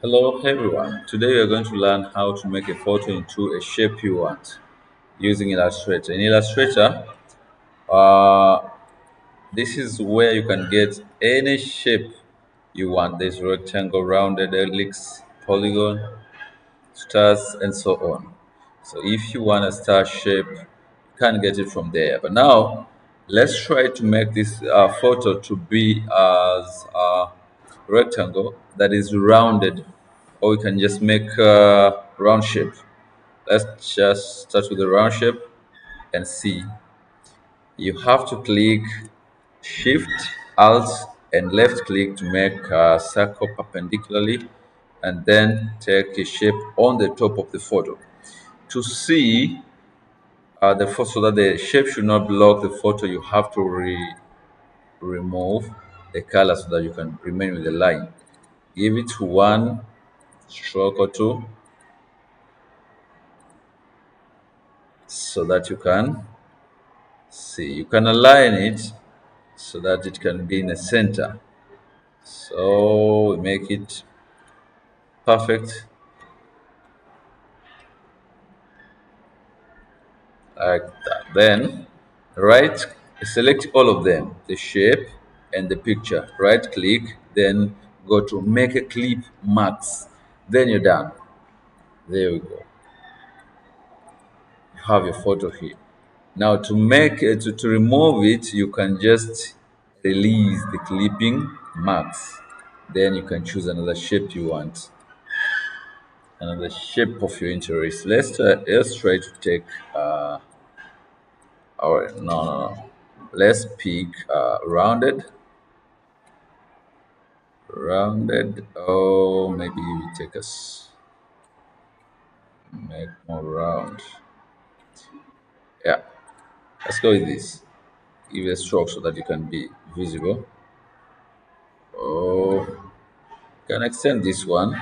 Hello everyone. Today we are going to learn how to make a photo into a shape you want using Illustrator. In Illustrator, uh, this is where you can get any shape you want. There's rectangle, rounded, ellipse, polygon, stars, and so on. So if you want a star shape, you can get it from there. But now, let's try to make this photo to be as a rectangle that is rounded, or we can just make a round shape. Let's just start with the round shape and see. You have to click Shift, Alt, and left click to make a circle perpendicularly, and then take a shape on the top of the photo. To see the photo so that the shape should not block the photo, you have to remove the color so that you can remain with the line. Give it one stroke or two so that you can see. You can align it so that it can be in the center. So we make it perfect like that. Then right select all of them, the shape and the picture. Right click, then go to make a clip max. Then you're done. There we go. You have your photo here. Now to make it to remove it, you can just release the clipping max. Then you can choose another shape you want, another shape of your interest. Let's try to take our no. Let's pick rounded. Oh, maybe we take us make more round. Yeah, let's go with this. Give it a stroke so that it can be visible. Oh, can extend this one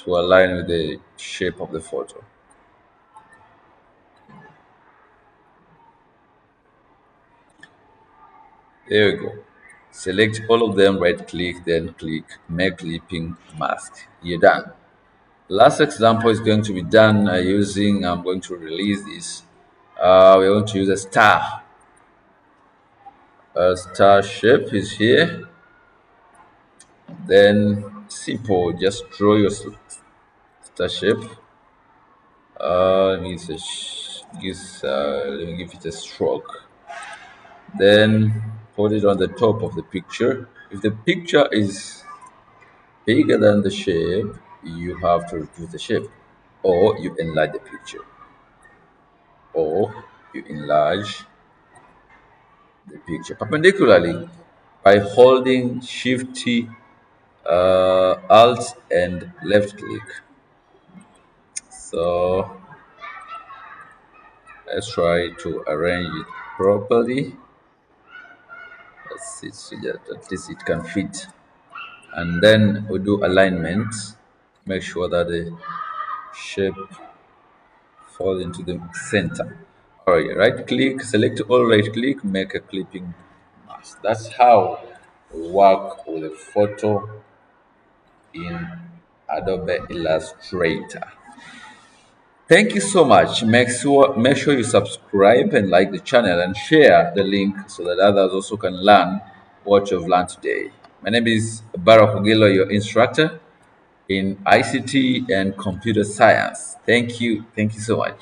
to align with the shape of the photo. There we go. Select all of them, right click, then click make clipping mask. You're done. Last example is going to be done using, I'm going to release this. We're going to use a star. A star shape is here. Then simple, just draw your star shape. Let me, let me give it a stroke. Then put it on the top of the picture. If the picture is bigger than the shape, you have to reduce the shape, or you enlarge the picture, or you enlarge the picture perpendicularly by holding Shift, Alt, and left click. So let's try to arrange it properly. Let's see so that at least it can fit. And then we do alignment. Make sure that the shape fall into the center. All right, right click, select all, right click, make a clipping mask. That's how we work with a photo in Adobe Illustrator. Thank you so much. Make sure you subscribe and like the channel and share the link so that others also can learn what you've learned today. My name is Barack Ogilo, your instructor in ICT and computer science. Thank you. Thank you so much.